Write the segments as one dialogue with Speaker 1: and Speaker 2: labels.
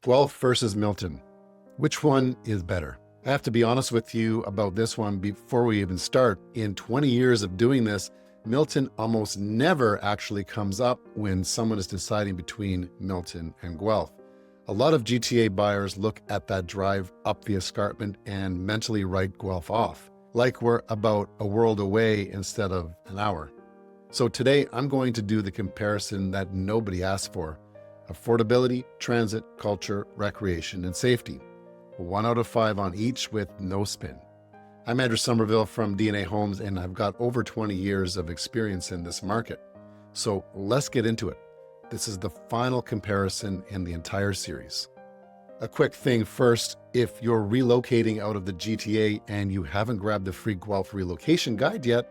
Speaker 1: Guelph versus Milton. Which one is better? I have to be honest with you about this one before we even start. In 20 years of doing this, Milton almost never actually comes up when someone is deciding between Milton and Guelph. A lot of GTA buyers look at that drive up the escarpment and mentally write Guelph off, like we're about a world away instead of an hour. So today I'm going to do the comparison that nobody asked for: affordability, transit, culture, recreation, and safety. 1 out of 5 on each with no spin. I'm Andrew Somerville from DNA Homes, and I've got over 20 years of experience in this market. So let's get into it. This is the final comparison in the entire series. A quick thing first, if you're relocating out of the GTA and you haven't grabbed the free Guelph relocation guide yet,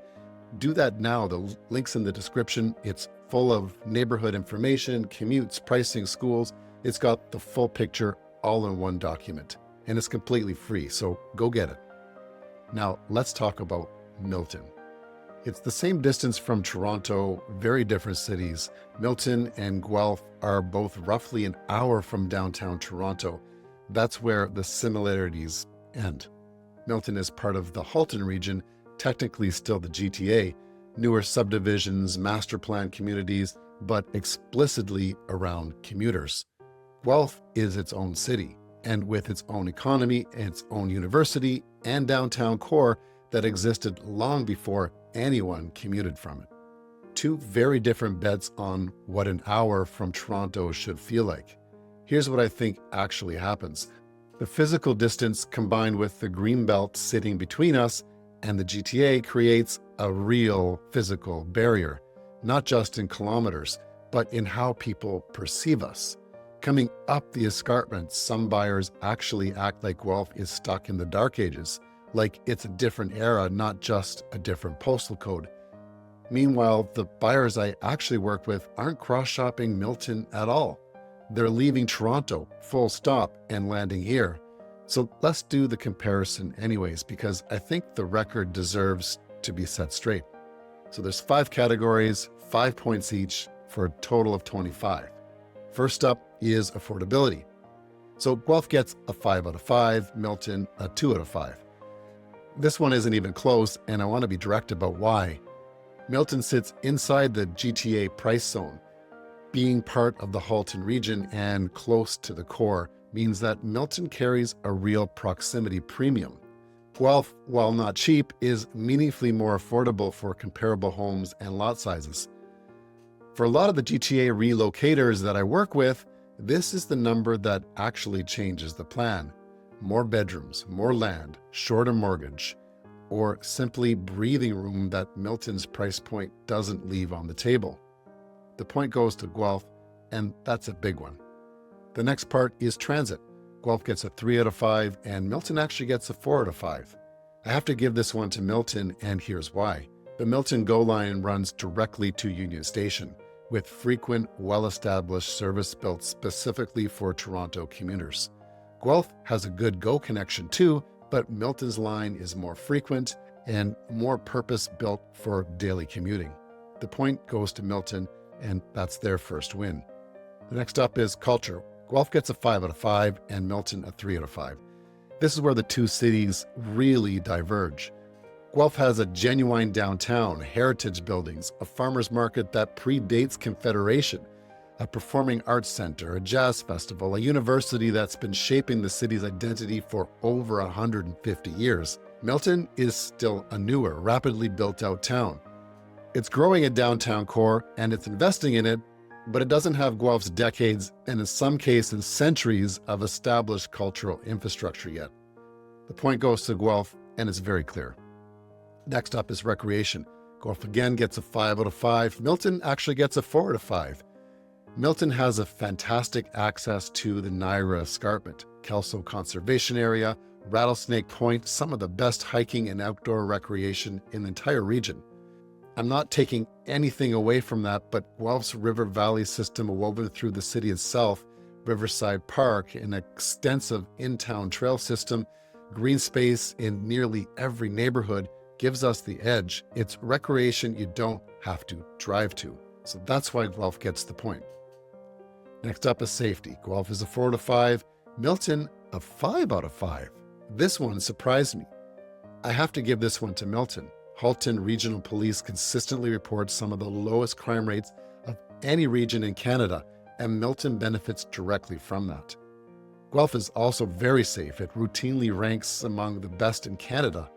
Speaker 1: do that now. The link's in the description. It's full of neighborhood information, commutes, pricing, schools. It's got the full picture all in one document, and it's completely free, so go get it. Now let's talk about Milton. It's the same distance from Toronto, very different cities. Milton and Guelph are both roughly an hour from downtown Toronto. That's where the similarities end. Milton is part of the Halton region, technically still the GTA, newer subdivisions, master plan communities, but explicitly around commuters. Guelph is its own city, and with its own economy, its own university, and downtown core that existed long before anyone commuted from it. Two very different bets on what an hour from Toronto should feel like. Here's what I think actually happens. The physical distance combined with the Greenbelt sitting between us and the GTA creates a real physical barrier, not just in kilometers, but in how people perceive us. Coming up the escarpment, some buyers actually act like Guelph is stuck in the dark ages, like it's a different era, not just a different postal code. Meanwhile, the buyers I actually work with aren't cross-shopping Milton at all. They're leaving Toronto, full stop, and landing here. So let's do the comparison anyways, because I think the record deserves to be set straight. So there's 5 categories, 5 points each, for a total of 25. First up is affordability. So Guelph gets a 5 out of 5, Milton a 2 out of 5. This one isn't even close, and I want to be direct about why. Milton sits inside the GTA price zone. Being part of the Halton region and close to the core means that Milton carries a real proximity premium. Guelph, while not cheap, is meaningfully more affordable for comparable homes and lot sizes. For a lot of the GTA relocators that I work with, this is the number that actually changes the plan. More bedrooms, more land, shorter mortgage, or simply breathing room that Milton's price point doesn't leave on the table. The point goes to Guelph, and that's a big one. The next part is transit. Guelph gets a 3 out of 5, and Milton actually gets a 4 out of 5. I have to give this one to Milton, and here's why. The Milton GO line runs directly to Union Station, with frequent, well-established service built specifically for Toronto commuters. Guelph has a good GO connection too, but Milton's line is more frequent and more purpose-built for daily commuting. The point goes to Milton, and that's their first win. The next up is culture. Guelph gets a 5 out of 5 and Milton a 3 out of 5. This is where the two cities really diverge. Guelph has a genuine downtown, heritage buildings, a farmer's market that predates Confederation, a performing arts center, a jazz festival, a university that's been shaping the city's identity for over 150 years. Milton is still a newer, rapidly built out town. It's growing a downtown core and it's investing in it, but it doesn't have Guelph's decades and in some cases centuries of established cultural infrastructure yet. The point goes to Guelph, and it's very clear. Next up is recreation. Guelph again gets a 5 out of 5. Milton actually gets a 4 out of 5. Milton has a fantastic access to the Niagara Escarpment, Kelso Conservation Area, Rattlesnake Point, some of the best hiking and outdoor recreation in the entire region. I'm not taking anything away from that, but Guelph's river valley system woven through the city itself, Riverside Park, an extensive in-town trail system, green space in nearly every neighborhood gives us the edge. It's recreation you don't have to drive to. So that's why Guelph gets the point. Next up is safety. Guelph is a 4 out of 5. Milton, a 5 out of 5. This one surprised me. I have to give this one to Milton. Halton Regional Police consistently reports some of the lowest crime rates of any region in Canada, and Milton benefits directly from that. Guelph is also very safe. It routinely ranks among the best in Canada.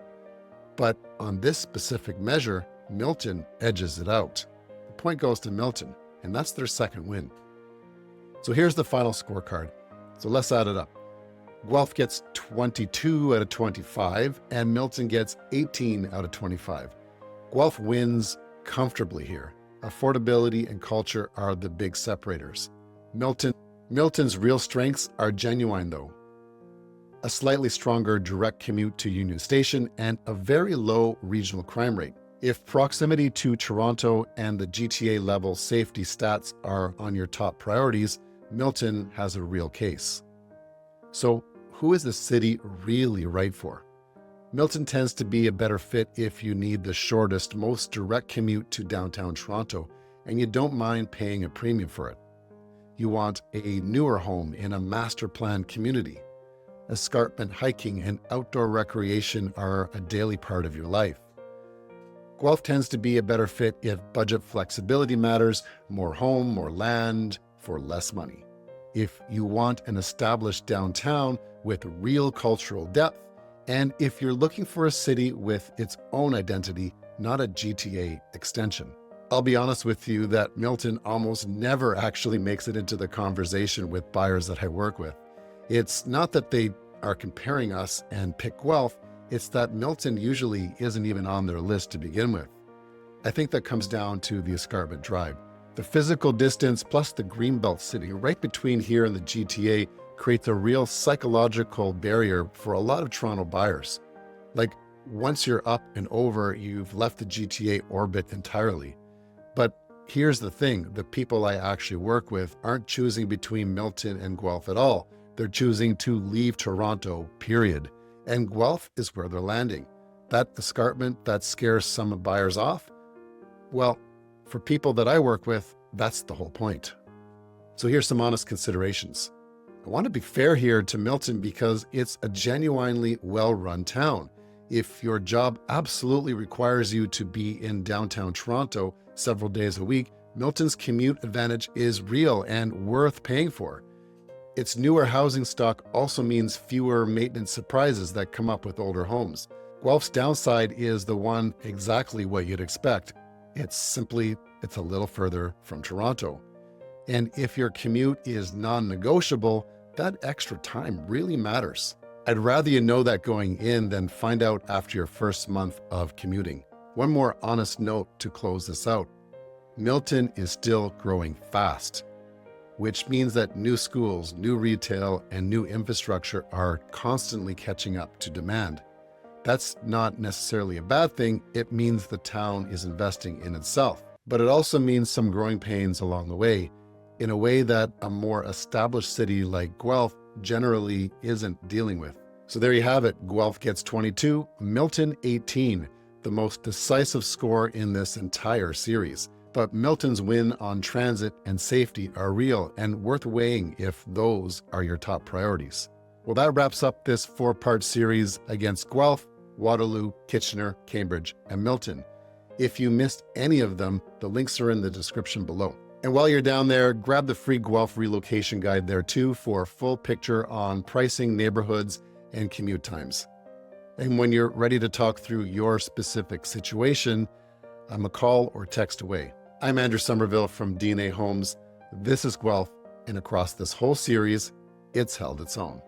Speaker 1: But on this specific measure, Milton edges it out. The point goes to Milton, and that's their second win. So here's the final scorecard. So let's add it up. Guelph gets 22 out of 25, and Milton gets 18 out of 25. Guelph wins comfortably here. Affordability and culture are the big separators. Milton's real strengths are genuine though. A slightly stronger direct commute to Union Station and a very low regional crime rate. If proximity to Toronto and the GTA level safety stats are on your top priorities, Milton has a real case. So who is the city really right for? Milton tends to be a better fit if you need the shortest, most direct commute to downtown Toronto, and you don't mind paying a premium for it. You want a newer home in a master planned community. Escarpment hiking and outdoor recreation are a daily part of your life. Guelph tends to be a better fit if budget flexibility matters, more home, more land, for less money. If you want an established downtown with real cultural depth, and if you're looking for a city with its own identity, not a GTA extension. I'll be honest with you that Milton almost never actually makes it into the conversation with buyers that I work with. It's not that they are comparing us and pick Guelph, it's that Milton usually isn't even on their list to begin with. I think that comes down to the Escarpment Drive. The physical distance plus the Greenbelt city right between here and the GTA creates a real psychological barrier for a lot of Toronto buyers. Like, once you're up and over, you've left the GTA orbit entirely. But here's the thing, the people I actually work with aren't choosing between Milton and Guelph at all. They're choosing to leave Toronto, period. And Guelph is where they're landing. That escarpment that scares some buyers off, well, for people that I work with, that's the whole point. So here's some honest considerations. I want to be fair here to Milton because it's a genuinely well-run town. If your job absolutely requires you to be in downtown Toronto several days a week, Milton's commute advantage is real and worth paying for. Its newer housing stock also means fewer maintenance surprises that come up with older homes. Guelph's downside is the one exactly what you'd expect. It's a little further from Toronto. And if your commute is non-negotiable, that extra time really matters. I'd rather you know that going in than find out after your first month of commuting. One more honest note to close this out. Milton is still growing fast, which means that new schools, new retail, and new infrastructure are constantly catching up to demand. That's not necessarily a bad thing. It means the town is investing in itself. But it also means some growing pains along the way, in a way that a more established city like Guelph generally isn't dealing with. So there you have it. Guelph gets 22, Milton 18, the most decisive score in this entire series. But Milton's win on transit and safety are real and worth weighing if those are your top priorities. Well, that wraps up this 4-part series against Guelph, Waterloo, Kitchener, Cambridge, and Milton. If you missed any of them, the links are in the description below. And while you're down there, grab the free Guelph relocation guide there too for a full picture on pricing, neighborhoods, and commute times. And when you're ready to talk through your specific situation, I'm a call or text away. I'm Andrew Somerville from DNA Homes. This is Guelph, and across this whole series, it's held its own.